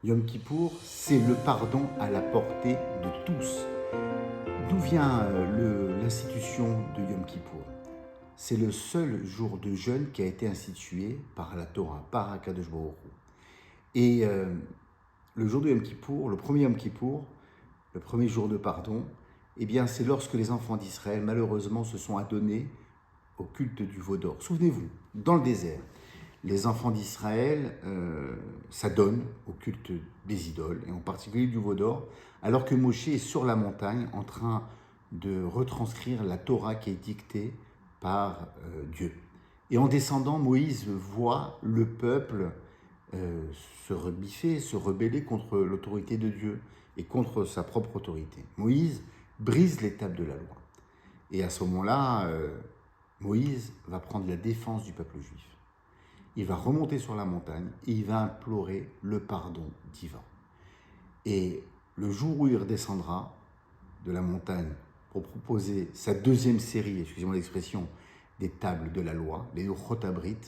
Yom Kippour, c'est le pardon à la portée de tous. D'où vient l'institution de Yom Kippour? C'est le seul jour de jeûne qui a été institué par la Torah, par Akadosh Baruch Hu. Et le jour de Yom Kippour, le premier Yom Kippour, le premier jour de pardon, eh bien, c'est lorsque les enfants d'Israël, malheureusement, se sont adonnés au culte du veau d'or. Souvenez-vous, dans le désert, les enfants d'Israël s'adonnent au culte des idoles, et en particulier du veau d'or, alors que Moshe est sur la montagne en train de retranscrire la Torah qui est dictée par Dieu. Et en descendant, Moïse voit le peuple se rebiffer, se rebeller contre l'autorité de Dieu et contre sa propre autorité. Moïse brise l'étape de la loi. Et à ce moment-là, Moïse va prendre la défense du peuple juif. Il va remonter sur la montagne et il va implorer le pardon divin. Et le jour où il redescendra de la montagne pour proposer sa deuxième série, excusez-moi l'expression, des tables de la loi, les Luchot Abrit,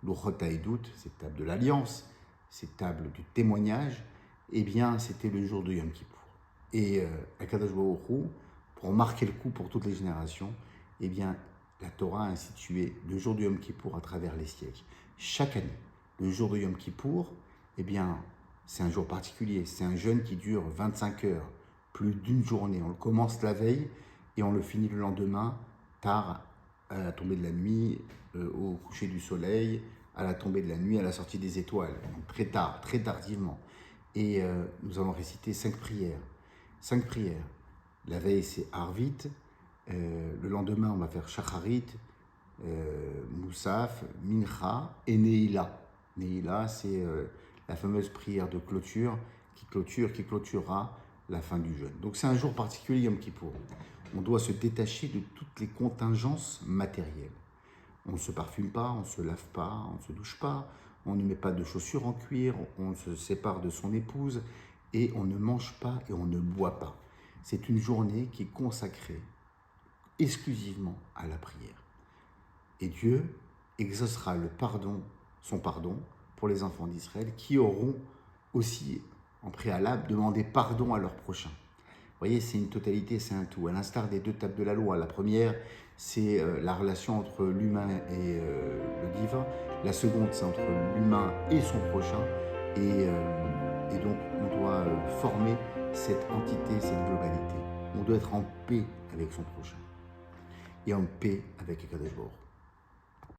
Luchot Haedut, ces tables de l'alliance, ces tables du témoignage, eh bien c'était le jour de Yom Kippour. Et Akadosh Baruch Hu, pour marquer le coup pour toutes les générations, eh bien la Torah a institué le jour de Yom Kippour à travers les siècles. Chaque année, le jour de Yom Kippour, eh bien, c'est un jour particulier. C'est un jeûne qui dure 25 heures, plus d'une journée. On le commence la veille et on le finit le lendemain, tard, à la tombée de la nuit, au coucher du soleil, à la tombée de la nuit, à la sortie des étoiles. Donc très tard, très tardivement. Et nous allons réciter 5 prières. 5 prières. La veille, c'est Arvit. Le lendemain, on va faire Shacharit, Moussaf, Mincha et Neila. Neila, c'est la fameuse prière de clôture qui clôturera la fin du jeûne. Donc c'est un jour particulier, Yom Kippour. On doit se détacher de toutes les contingences matérielles. On ne se parfume pas, on ne se lave pas, on ne se douche pas, on ne met pas de chaussures en cuir, on se sépare de son épouse et on ne mange pas et on ne boit pas. C'est une journée qui est consacrée exclusivement à la prière. Et Dieu exaucera son pardon pour les enfants d'Israël qui auront aussi en préalable demandé pardon à leur prochain. Vous voyez, c'est une totalité, c'est un tout. À l'instar des 2 tables de la loi. La première, c'est la relation entre l'humain et le divin. La seconde, c'est entre l'humain et son prochain. Et donc, on doit former cette entité, cette globalité. On doit être en paix avec son prochain et en paix avec Akadosh Baruch Hu.